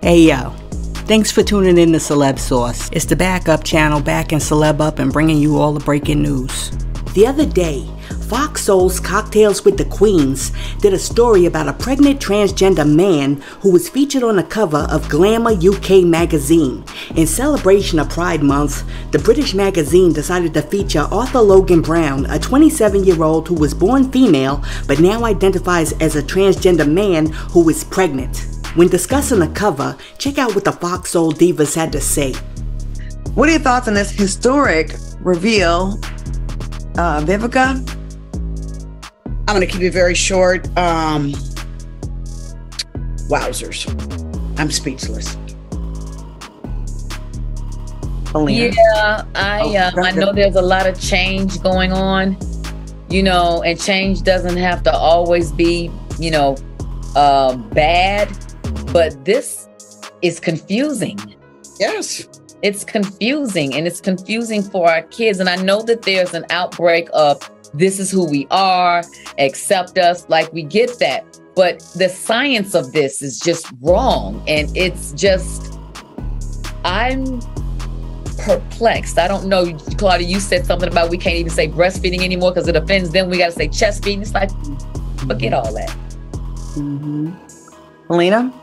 Hey yo, thanks for tuning in to Celeb Sauce. It's the backup channel backing Celeb up and bringing you all the breaking news. The other day, Fox Soul's Cocktails with the Queens did a story about a pregnant transgender man who was featured on the cover of Glamour UK magazine. In celebration of Pride Month, the British magazine decided to feature Arthur Logan Brown, a 27-year-old who was born female but now identifies as a transgender man who is pregnant. When discussing the cover, check out what the Fox Soul divas had to say. What are your thoughts on this historic reveal, Vivica? I'm going to keep it very short. Wowzers. I'm speechless. Yeah, I know there's a lot of change going on, and change doesn't have to always be, bad, but this is confusing. Yes. It's confusing, and it's confusing for our kids. And I know that there's an outbreak of this is who we are, accept us, like we get that. But the science of this is just wrong. And it's just, I'm perplexed. I don't know, Claudia, you said something about we can't even say breastfeeding anymore because it offends them. We got to say chest feeding. It's like, forget all that. Mm-hmm. Alina?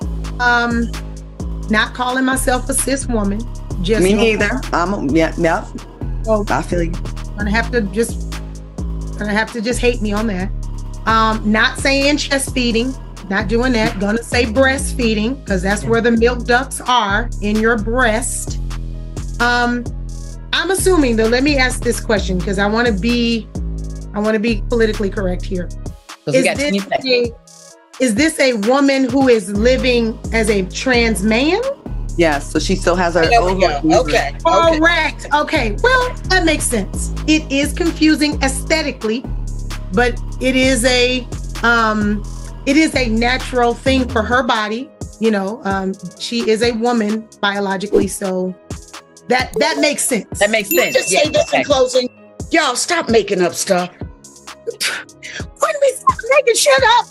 Not calling myself a cis woman. Just me neither. Yeah. Well, I feel you. Gonna have to just hate me on that. Not saying chest feeding, not doing that. Gonna say breastfeeding because that's where the milk ducts are in your breast. I'm assuming though. Let me ask this question because I want to be politically correct here. Is this a woman who is living as a trans man? Yes, so she still has her Okay. Correct. Okay. Well, that makes sense. It is confusing aesthetically, but it is a natural thing for her body. She is a woman biologically, so that makes sense. That makes sense. Just say this in closing. Y'all stop making up stuff. When we stop making shit up.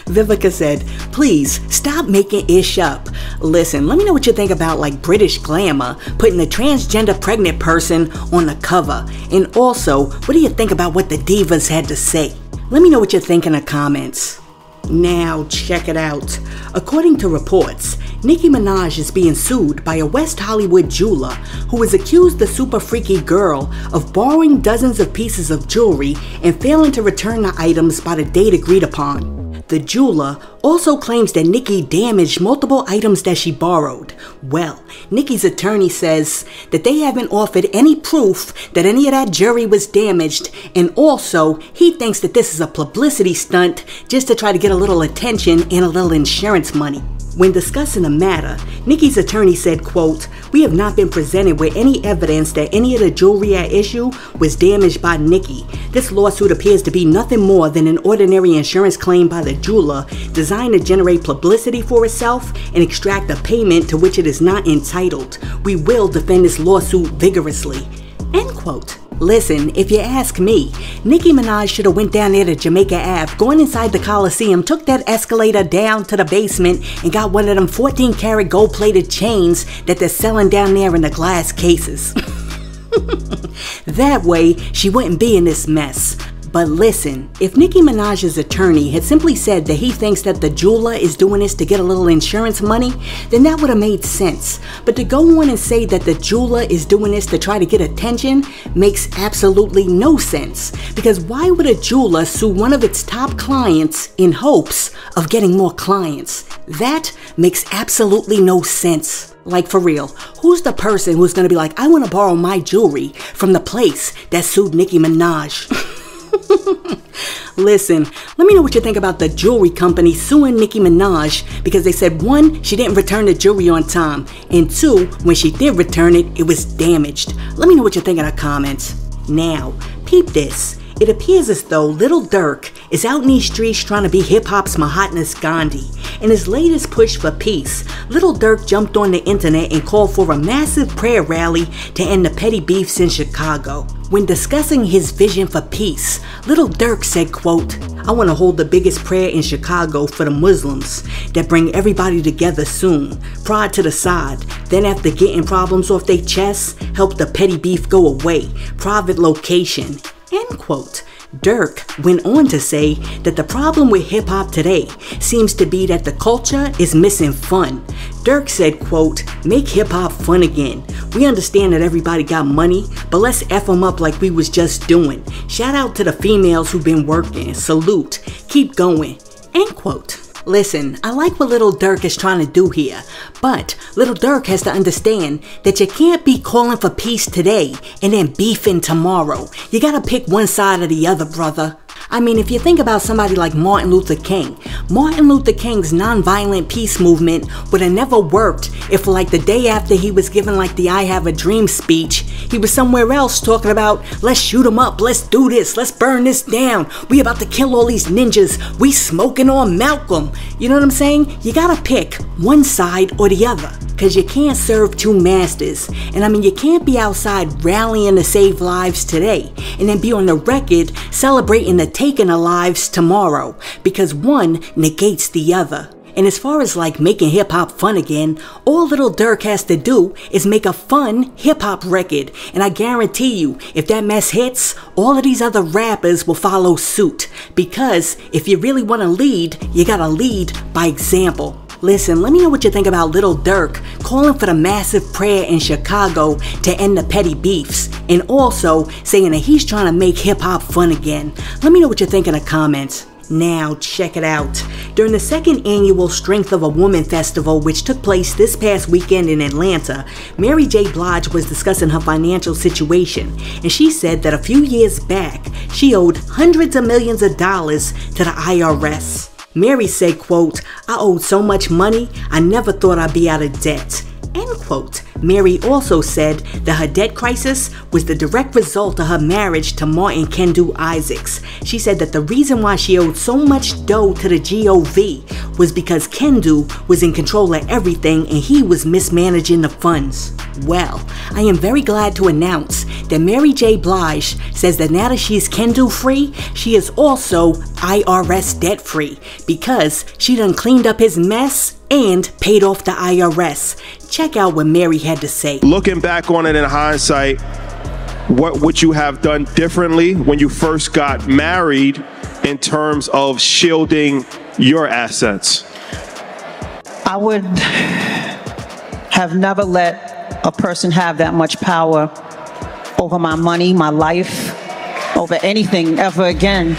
Vivica said, please stop making ish up. Listen, let me know what you think about British Glamour putting a transgender pregnant person on the cover. And also, what do you think about what the divas had to say? Let me know what you think in the comments. Now, check it out. According to reports, Nicki Minaj is being sued by a West Hollywood jeweler who has accused the super freaky girl of borrowing dozens of pieces of jewelry and failing to return the items by the date agreed upon. The jeweler also claims that Nicki damaged multiple items that she borrowed. Well, Nicki's attorney says that they haven't offered any proof that any of that jewelry was damaged, and also he thinks that this is a publicity stunt just to try to get a little attention and a little insurance money. When discussing the matter, Nicki's attorney said, quote, "We have not been presented with any evidence that any of the jewelry at issue was damaged by Nicki. This lawsuit appears to be nothing more than an ordinary insurance claim by the jeweler designed to generate publicity for itself and extract a payment to which it is not entitled. We will defend this lawsuit vigorously." End quote. Listen, if you ask me, Nicki Minaj should have went down there to Jamaica Ave, gone inside the Coliseum, took that escalator down to the basement, and got one of them 14-karat gold-plated chains that they're selling down there in the glass cases. That way, she wouldn't be in this mess. But listen, if Nicki Minaj's attorney had simply said that he thinks that the jeweler is doing this to get a little insurance money, then that would have made sense. But to go on and say that the jeweler is doing this to try to get attention makes absolutely no sense. Because why would a jeweler sue one of its top clients in hopes of getting more clients? That makes absolutely no sense. Like, for real, who's the person who's gonna be like, I wanna borrow my jewelry from the place that sued Nicki Minaj? Listen, let me know what you think about the jewelry company suing Nicki Minaj because they said, one, she didn't return the jewelry on time, and two, when she did return it, it was damaged. Let me know what you think in the comments. Now, peep this. It appears as though Lil Durk is out in these streets trying to be hip-hop's Mahatma Gandhi. In his latest push for peace, Lil Durk jumped on the internet and called for a massive prayer rally to end the petty beefs in Chicago. When discussing his vision for peace, Lil Durk said, quote, "I want to hold the biggest prayer in Chicago for the Muslims that bring everybody together soon, pride to the side, then after getting problems off their chests, help the petty beef go away, private location," end quote. Durk went on to say that the problem with hip-hop today seems to be that the culture is missing fun. Durk said, quote, "Make hip-hop fun again. We understand that everybody got money, but let's F them up like we was just doing. Shout out to the females who've been working. Salute. Keep going," end quote. Listen, I like what Lil Durk is trying to do here, but Lil Durk has to understand that you can't be calling for peace today and then beefing tomorrow. You gotta pick one side or the other, brother. I mean, if you think about somebody like Martin Luther King, Martin Luther King's nonviolent peace movement would have never worked if like the day after he was giving like the I Have a Dream speech, he was somewhere else talking about, let's shoot them up, let's do this, let's burn this down, we about to kill all these ninjas, we smoking on Malcolm. You know what I'm saying? You gotta pick one side or the other, because you can't serve two masters. And I mean, you can't be outside rallying to save lives today and then be on the record celebrating the taking of lives tomorrow, because one negates the other. And as far as like making hip-hop fun again, all Lil Durk has to do is make a fun hip-hop record, and I guarantee you, if that mess hits, all of these other rappers will follow suit, because if you really want to lead, you gotta lead by example. Listen, let me know what you think about Lil Durk calling for the massive prayer in Chicago to end the petty beefs, and also saying that he's trying to make hip-hop fun again. Let me know what you think in the comments. Now, check it out. During the second annual Strength of a Woman Festival, which took place this past weekend in Atlanta, Mary J. Blige was discussing her financial situation, and she said that a few years back, she owed hundreds of millions of dollars to the IRS. Mary said, quote, "I owed so much money, I never thought I'd be out of debt," end quote. Mary also said that her debt crisis was the direct result of her marriage to Martin Kendu Isaacs. She said that the reason why she owed so much dough to the GOV was because Kendu was in control of everything and he was mismanaging the funds. Well, I am very glad to announce that Mary J. Blige says that now that she's Kendu free, she is also IRS debt free, because she done cleaned up his mess and paid off the IRS. Check out what Mary had to say. Looking back on it in hindsight, what would you have done differently when you first got married in terms of shielding your assets? I would have never let a person have that much power over my money, my life, over anything ever again.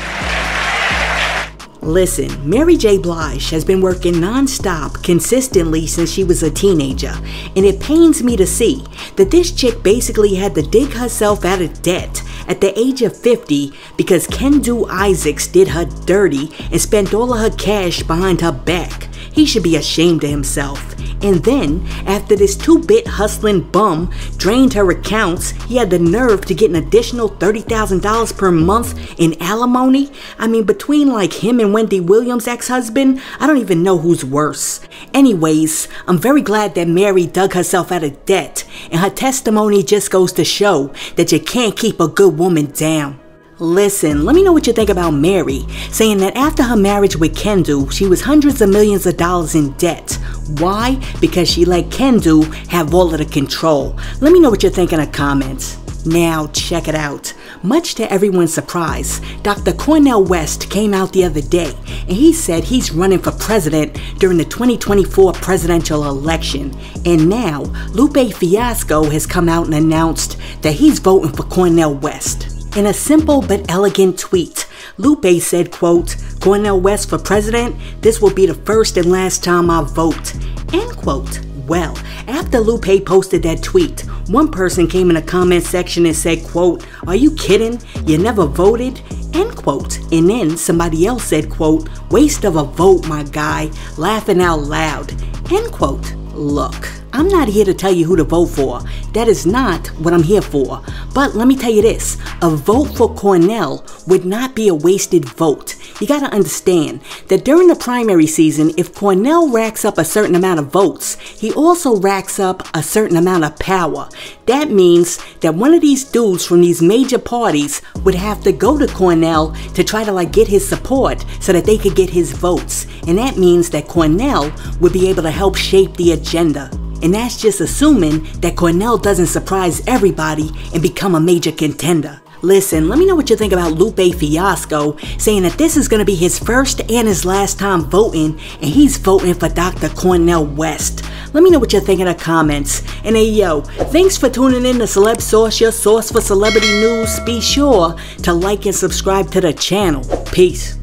Listen, Mary J. Blige has been working non-stop consistently since she was a teenager, and it pains me to see that this chick basically had to dig herself out of debt at the age of 50 because Kendu Isaacs did her dirty and spent all of her cash behind her back. He should be ashamed of himself. And then, after this 2-bit hustling bum drained her accounts, he had the nerve to get an additional $30,000 per month in alimony. I mean, between like him and Wendy Williams' ex-husband, I don't even know who's worse. Anyways, I'm very glad that Mary dug herself out of debt, and her testimony just goes to show that you can't keep a good woman down. Listen, let me know what you think about Mary, saying that after her marriage with Kendu, she was hundreds of millions of dollars in debt. Why? Because she let Kendu have all of the control. Let me know what you think in the comments. Now, check it out. Much to everyone's surprise, Dr. Cornel West came out the other day and he said he's running for president during the 2024 presidential election. And now, Lupe Fiasco has come out and announced that he's voting for Cornel West. In a simple but elegant tweet, Lupe said, quote, "Cornel West for president, this will be the first and last time I vote," end quote. Well, after Lupe posted that tweet, one person came in the comment section and said, quote, "Are you kidding? You never voted?" End quote. And then somebody else said, quote, "Waste of a vote, my guy, laughing out loud," end quote. Look, I'm not here to tell you who to vote for. That is not what I'm here for. But let me tell you this, a vote for Cornell would not be a wasted vote. You gotta understand that during the primary season, if Cornell racks up a certain amount of votes, he also racks up a certain amount of power. That means that one of these dudes from these major parties would have to go to Cornell to try to get his support so that they could get his votes. And that means that Cornell would be able to help shape the agenda. And that's just assuming that Cornell doesn't surprise everybody and become a major contender. Listen, let me know what you think about Lupe Fiasco saying that this is going to be his first and his last time voting, and he's voting for Dr. Cornel West. Let me know what you think in the comments. And hey yo, thanks for tuning in to Celeb Source, your source for celebrity news. Be sure to like and subscribe to the channel. Peace.